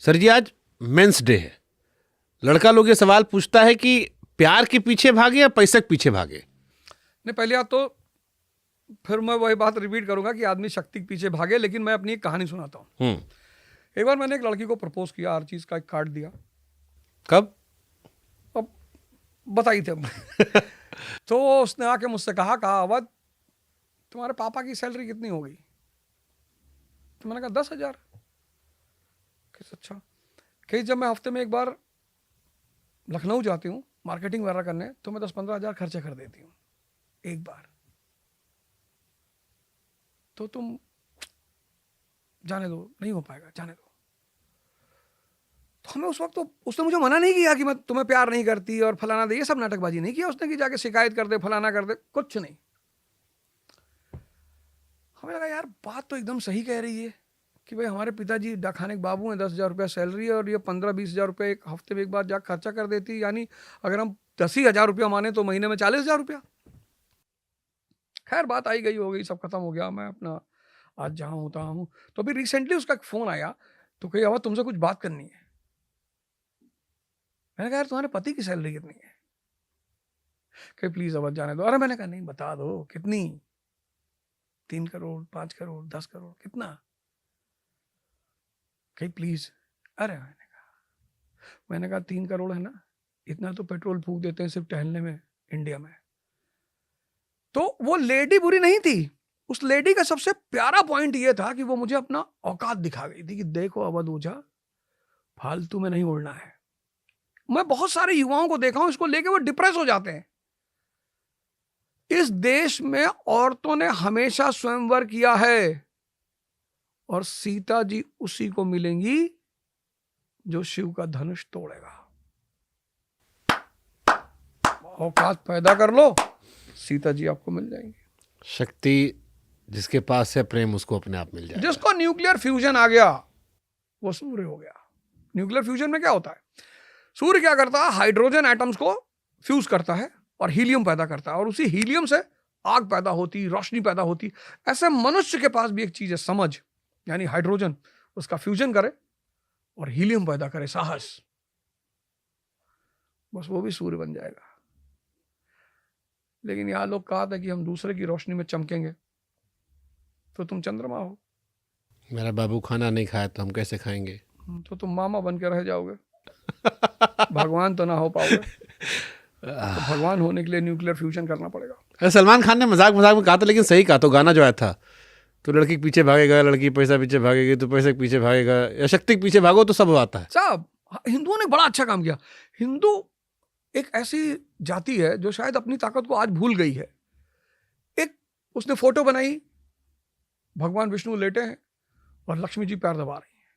Sir जी, आज men's day है। लड़का लोग ये सवाल पूछता है कि प्यार के पीछे भागे या पैसे के पीछे भागे। नहीं, पहले बात तो फिर मैं वही बात रिपीट करूंगा कि आदमी शक्ति के पीछे भागे, लेकिन मैं अपनी एक कहानी सुनाता हूँ। एक बार मैंने एक लड़की को प्रपोज किया, हर चीज़ का एक कार्ड दिया। कब? अब बताई थे तो उसने आके मुझसे कहा अवध, तुम्हारे पापा की सैलरी कितनी हो गई? तो मैंने कहा 10,000। अच्छा। कहीं जब मैं हफ्ते में एक बार लखनऊ जाती हूँ मार्केटिंग वगैरह करने, तो मैं 10-15 हज़ार खर्चा कर देती हूँ एक बार। तो तुम जाने दो, नहीं हो पाएगा, जाने दो। तो हमें उस वक्त तो उसने मुझे मना नहीं किया कि मैं तुम्हें प्यार नहीं करती और फलाना दे, ये सब नाटकबाजी नहीं किया उसने कि जाके शिकायत कर दे, फलाना कर दे, कुछ नहीं। हमें लगा यार बात तो एकदम सही कह रही है कि भाई हमारे पिताजी डाकखाने के बाबू हैं, 10,000 रुपया सैलरी है और ये 15-20 हज़ार रुपये एक हफ्ते में एक बार जाकर खर्चा कर देती, यानी अगर हम 10,000 रुपया माने तो महीने में 40,000 रुपया। खैर बात आई गई, हो गई, सब खत्म हो गया। मैं अपना आज जहाँ होता हूँ। तो अभी रिसेंटली उसका एक फ़ोन आया, तो कही अब तुमसे कुछ बात करनी है। मैंने कहा यार तुम्हारे पति की सैलरी कितनी है? कही प्लीज़ अब जाने दो। अरे मैंने कहा नहीं, बता दो कितनी, 3 करोड़, 5 करोड़, 10 करोड़, कितना? कही प्लीज़। अरे मैंने कहा 3 करोड़ है ना, इतना तो पेट्रोल फूक देते हैं सिर्फ टहलने में इंडिया में। तो वो लेडी बुरी नहीं थी, उस लेडी का सबसे प्यारा पॉइंट ये था कि वो मुझे अपना औकात दिखा गई थी कि देखो अवध ओझा, फालतू में नहीं उड़ना है। मैं बहुत सारे युवाओं को देखा हूं, इसको लेके वो डिप्रेस हो जाते हैं। इस देश में औरतों ने हमेशा स्वयंवर किया है और सीता जी उसी को मिलेंगी जो शिव का धनुष तोड़ेगा। औकात पैदा कर लो, सीता जी आपको मिल जाएंगी। शक्ति जिसके पास है, प्रेम उसको अपने आप मिल जाएगा। जिसको न्यूक्लियर फ्यूजन आ गया वो सूर्य हो गया। न्यूक्लियर फ्यूजन में क्या होता है? सूर्य क्या करता है, हाइड्रोजन एटम्स को फ्यूज करता है और हीलियम पैदा करता है, और उसी हीलियम से आग पैदा होती, रोशनी पैदा होती। ऐसे मनुष्य के पास भी एक चीज है, समझ, यानी हाइड्रोजन, उसका फ्यूजन करे और हीलियम पैदा करे, साहस, बस वो भी सूर्य बन जाएगा। लेकिन यहाँ लोग कहा था कि हम दूसरे की रोशनी में चमकेंगे, तो तुम चंद्रमा हो। मेरा बाबू खाना नहीं खाया तो हम कैसे खाएंगे? तो तुम मामा बन के रह जाओगे भगवान तो ना हो पाओगे। तो भगवान होने के लिए न्यूक्लियर फ्यूजन करना पड़ेगा। सलमान खान ने मजाक मजाक में कहा था, लेकिन सही कहा। तो गाना जो आया था, तो लड़की के पीछे भागेगा, लड़की पैसा पीछे भागेगी, तो पैसे के पीछे भागेगा, या शक्ति के पीछे भागो तो सब आता है। साहब हिंदुओं ने बड़ा अच्छा काम किया। हिंदू एक ऐसी जाति है जो शायद अपनी ताकत को आज भूल गई है। एक उसने फोटो बनाई, भगवान विष्णु लेटे हैं और लक्ष्मी जी पैर दबा रही हैं।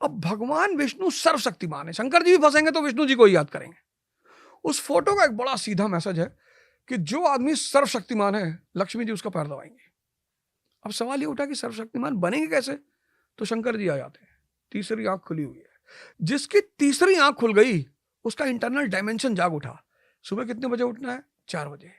अब भगवान विष्णु सर्वशक्तिमान है, शंकर जी भी फंसेंगे तो विष्णु जी को ही याद करेंगे। उस फोटो का एक बड़ा सीधा मैसेज है कि जो आदमी सर्वशक्तिमान है, लक्ष्मी जी उसका पैर दबाएंगे। अब सवाल ये उठा कि सर्वशक्तिमान बनेंगे कैसे? तो शंकर जी आ जाते हैं, तीसरी आंख खुली हुई है। जिसकी तीसरी आंख खुल गई उसका इंटरनल डायमेंशन जाग उठा। सुबह कितने बजे उठना है? 4 बजे।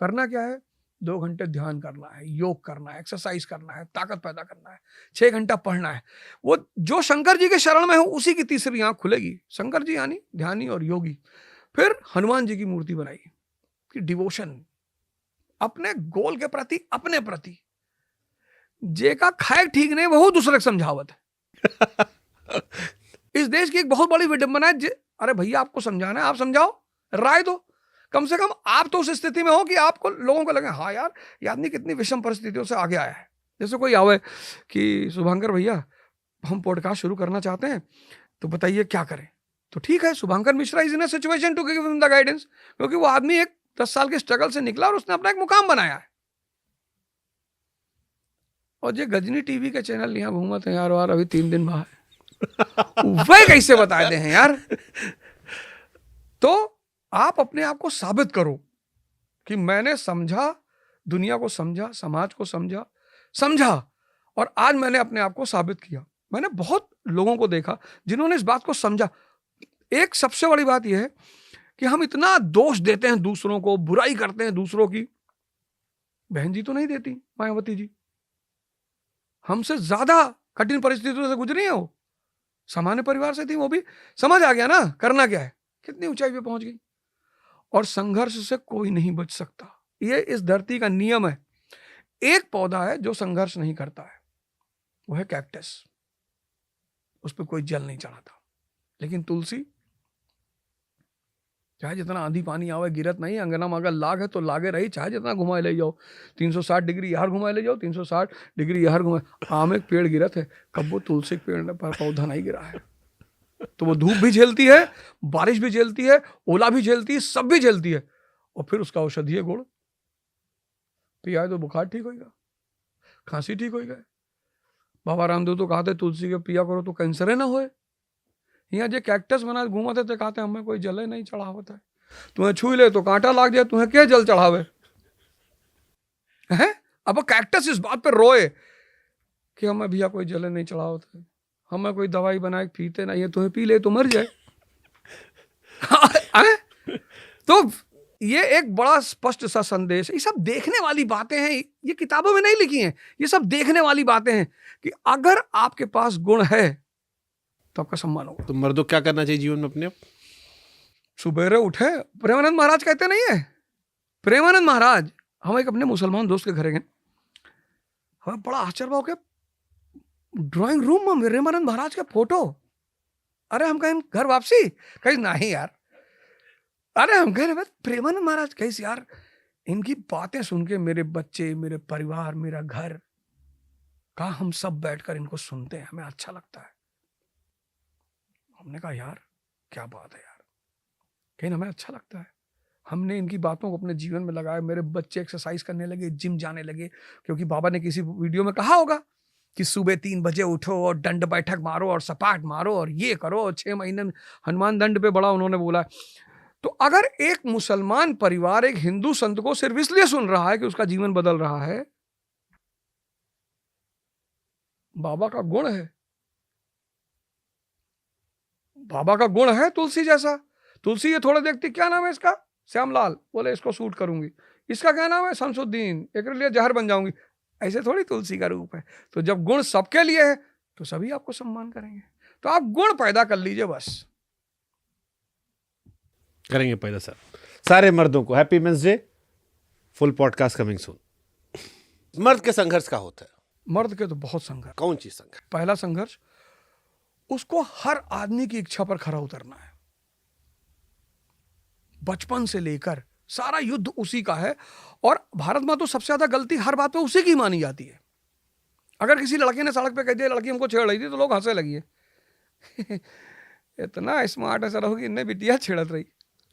करना क्या है? 2 घंटे ध्यान करना है, योग करना है, एक्सरसाइज करना है, ताकत पैदा करना है, 6 घंटा पढ़ना है। वो जो शंकर जी के शरण में हो उसी की तीसरी आंख खुलेगी। शंकर जी यानी ध्यानी और योगी। फिर हनुमान जी की मूर्ति बनाई कि डिवोशन, अपने गोल के प्रति, अपने प्रति। जे का खाए ठीक नहीं वह दूसरे को समझावत है। इस देश की एक बहुत बड़ी विडंबना है। अरे भैया आपको समझाना है, आप समझाओ, राय दो। कम से कम आप तो उस स्थिति में हो कि आपको लोगों को लगे हाँ यार ये आदमी कितनी विषम परिस्थितियों से आगे आया है। जैसे कोई आवे कि शुभांकर भैया हम पॉडकास्ट शुरू करना चाहते हैं, तो बताइए क्या करें। तो ठीक है, Shubhankar Mishra is in a situation to give him the guidance, क्योंकि वो आदमी एक 10 साल के स्ट्रगल से निकला और उसने अपना एक मुकाम बनाया है। और जो गजनी टीवी के चैनल यहाँ घूमत है यार, अभी 3 दिन बाद वह कैसे बता दे हैं यार। तो आप अपने आप को साबित करो कि मैंने समझा, दुनिया को समझा, समाज को समझा और आज मैंने अपने आप को साबित किया। मैंने बहुत लोगों को देखा जिन्होंने इस बात को समझा। एक सबसे बड़ी बात यह है कि हम इतना दोष देते हैं दूसरों को, बुराई करते हैं दूसरों की। बहन जी तो नहीं देती, मायावती जी हमसे ज्यादा कठिन परिस्थितियों से गुजरी है वो। सामान्य परिवार से थी, वो भी समझ आ गया ना करना क्या है, कितनी ऊंचाई पे पहुंच गई। और संघर्ष से कोई नहीं बच सकता, ये इस धरती का नियम है। एक पौधा है जो संघर्ष नहीं करता है, वो है कैक्टस, उस पर कोई जल नहीं चढ़ाता। लेकिन तुलसी, चाहे जितना आंधी पानी आवे गिरत नहीं, अंगना में अगर लाग है तो लागे रही, चाहे जितना घुमाए ले जाओ, 360 डिग्री यार घुमाए ले जाओ, 360 डिग्री यार घुमाए। आम एक पेड़ गिरत है, कब वो तुलसी के पेड़ पर पौधा नहीं गिरा है। तो वो धूप भी झेलती है, बारिश भी झेलती है, ओला भी झेलती है, सब भी झेलती है। और फिर उसका औषधीय गुण पिया तो बुखार ठीक होगा, खांसी ठीक होगा। बाबा रामदेव तो कहते तुलसी के पिया करो तो कैंसर ना होए। यहाँ जो कैक्टस बना घूमते थे, कहते हमें कोई जले नहीं चढ़ावत है, तुम्हें छू ले तो कांटा लाग जाए, तुम्हें क्या जल चढ़ावे है। अब वो कैक्टस इस बात पर रोए कि हमें भैया कोई जले नहीं चढ़ावत है, हमें कोई दवाई बनाए पीते नहीं है, तुम्हें पी ले तो मर जाए। तो ये एक बड़ा स्पष्ट सा संदेश है। ये सब देखने वाली बातें हैं, ये किताबों में नहीं लिखी हैं, ये सब देखने वाली बातें हैं कि अगर आपके पास गुण है तो आपका सम्मान होगा। तो मर्दों क्या करना चाहिए जीवन में अपने? सुबेरे उठे, प्रेमानंद महाराज कहते नहीं है, प्रेमानंद महाराज, हम एक अपने मुसलमान दोस्त के घर गए, हमें बड़ा आश्चर्य हो गया, ड्राइंग रूम में प्रेमानंद महाराज का फोटो। अरे हम कहें घर वापसी, कहीं नहीं यार, अरे हम कह रहे प्रेमानंद महाराज कैसे यार, इनकी बातें सुन के मेरे बच्चे, मेरे परिवार, मेरा घर का हम सब बैठकर इनको सुनते हैं, हमें अच्छा लगता है। हमने कहा यार क्या बात है यार, कहीं हमें अच्छा लगता है। हमने इनकी बातों को अपने जीवन में लगाया, मेरे बच्चे एक्सरसाइज करने लगे, जिम जाने लगे, क्योंकि बाबा ने किसी वीडियो में कहा होगा कि सुबह 3 बजे उठो और दंड बैठक मारो और सपाट मारो और ये करो, और 6 महीने में हनुमान दंड पे बड़ा उन्होंने बोला। तो अगर एक मुसलमान परिवार एक हिंदू संत को सिर्फ इसलिए सुन रहा है कि उसका जीवन बदल रहा है, बाबा का गुण है, बाबा का गुण है तुलसी जैसा। तुलसी ये थोड़ा देखती, क्या नाम है इसका, श्यामलाल, बोले इसको सूट करूंगी, इसका क्या नाम है, शमसुद्दीन, एक लिए जहर बन जाऊंगी। ऐसे थोड़ी तुलसी का रूप है। तो जब गुण सबके लिए है तो सभी आपको सम्मान करेंगे। तो आप गुण पैदा कर लीजिए, बस करेंगे पैदा सर। सारे मर्दों को happy men's day, full podcast coming soon. मर्द के संघर्ष का होता है? मर्द के तो बहुत संघर्ष। कौन चीज संघर्ष? पहला संघर्ष, उसको हर आदमी की इच्छा पर खरा उतरना है। बचपन से लेकर सारा युद्ध उसी का है। और भारत में तो सबसे ज्यादा गलती हर बात पे उसी की मानी जाती है। अगर किसी लड़के ने सड़क पे कह दिया लड़की हमको छेड़ रही थी तो लोग हंसे लगी है। इतना स्मार्ट है सर होगी, इन्हें बिटिया छेड़त रही,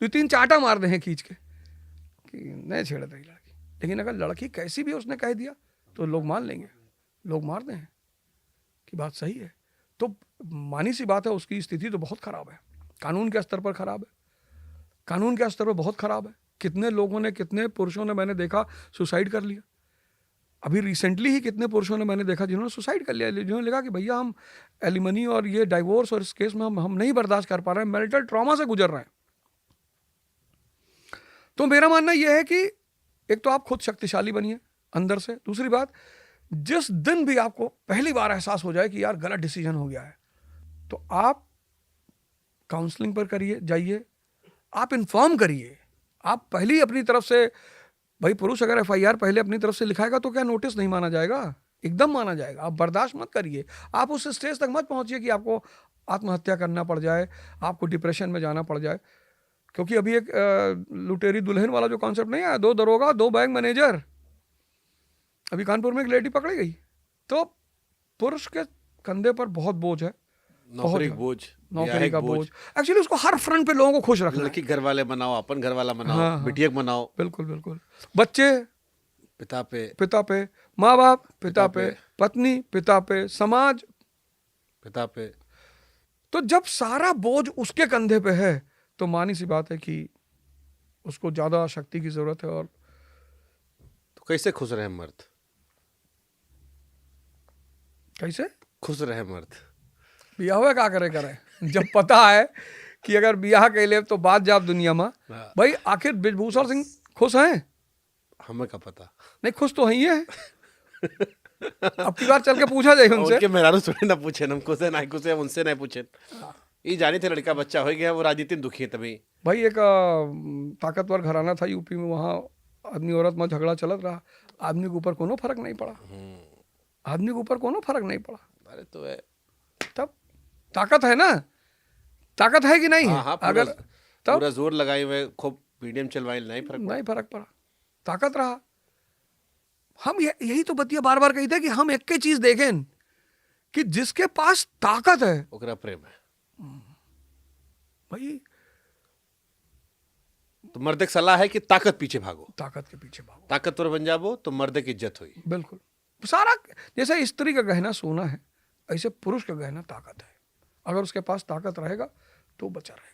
2-3 चाटा मार दे हैं खींच के कि नहीं छेड़त रही लड़की। लेकिन अगर लड़की कैसी भी उसने कह दिया तो लोग मान लेंगे, लोग मार दें कि बात सही है। तो मानी सी बात है, उसकी स्थिति तो बहुत खराब है, कानून के स्तर पर खराब है, कानून के स्तर पर बहुत खराब है। कितने लोगों ने, कितने पुरुषों ने मैंने देखा सुसाइड कर लिया। अभी रिसेंटली ही कितने पुरुषों ने मैंने देखा जिन्होंने सुसाइड कर लिया, जिन्होंने लगा कि भैया हम एलिमनी और ये डाइवोर्स और इस केस में हम नहीं बर्दाश्त कर पा रहे हैं, मैरिटल ट्रॉमा से गुजर रहे हैं। तो मेरा मानना यह है कि एक तो आप खुद शक्तिशाली बनिए अंदर से। दूसरी बात, जिस दिन भी आपको पहली बार एहसास हो जाए कि यार गलत डिसीजन हो गया है, तो आप काउंसलिंग पर करिए, जाइए, आप इन्फॉर्म करिए। आप पहली अपनी तरफ से, भाई पुरुष अगर FIR पहले अपनी तरफ से लिखाएगा तो क्या नोटिस नहीं माना जाएगा? एकदम माना जाएगा। आप बर्दाश्त मत करिए, आप उस स्टेज तक मत पहुंचिए कि आपको आत्महत्या करना पड़ जाए, आपको डिप्रेशन में जाना पड़ जाए। क्योंकि अभी एक लुटेरी दुल्हन वाला जो कॉन्सेप्ट नहीं है, 2 दरोगा 2 बैंक मैनेजर, अभी कानपुर में एक लेडी पकड़ी गई। तो पुरुष के कंधे पर बहुत बोझ है, नौकरी बोझ, नौकरी का बोझ। एक्चुअली उसको हर फ्रंट पे लोगों को खुश रखना है। लड़की घर वाले मनाओ, अपन घर वाला मनाओ, हाँ, बिटिया मनाओ, बिल्कुल बिल्कुल। बच्चे पिता पे, पिता पे, माँ बाप पिता पे, पत्नी पिता पे, समाज पिता पे। तो जब सारा बोझ उसके कंधे पे है तो मानी सी बात है कि उसको ज्यादा शक्ति की जरूरत है। और तो कैसे खुश रहे मर्द? कैसे खुश रहे मर्द? बिया हुआ क्या करे जब पता है कि अगर बियाह कैले तो बात जाप दुनिया में। भाई आखिर ब्रिजभूषण सिंह खुश हैं? हमें क्या पता? नहीं, खुश तो ही है। अब की बार चल के पूछा जाए उनसे। उनके मेहरारू थोड़े ना पूछे, हमको से ना कुछ उनसे ना पूछे। ये जानी थे लड़का बच्चा हो गया, वो राजनीति में दुखी है तभी। भाई एक ताकतवर घराना था यूपी में, वहाँ आदमी औरत में झगड़ा चलत रहा, आदमी के ऊपर कोनो फर्क नहीं पड़ा, आदमी के ऊपर कोनो फर्क नहीं पड़ा। अरे तो है, तब ताकत है ना, ताकत है कि नहीं है? हाँ, अगर तब पूरा जोर लगाए हुए खूब मीडियम चलवाए, नहीं फर्क नहीं फर्क पड़ा, ताकत रहा। हम यही तो बतिया बार बार कही थे कि हम एक के चीज देखें कि जिसके पास ताकत है ओकरा प्रेम है। भाई, तो मर्द की सलाह है कि ताकत पीछे भागो, ताकत के पीछे भागो, ताकतवर बन जाबो तो मर्द की इज्जत हुई। बिल्कुल। सारा जैसे स्त्री का गहना सोना है, ऐसे पुरुष का गहना ताकत है। अगर उसके पास ताकत रहेगा तो बचा रहेगा।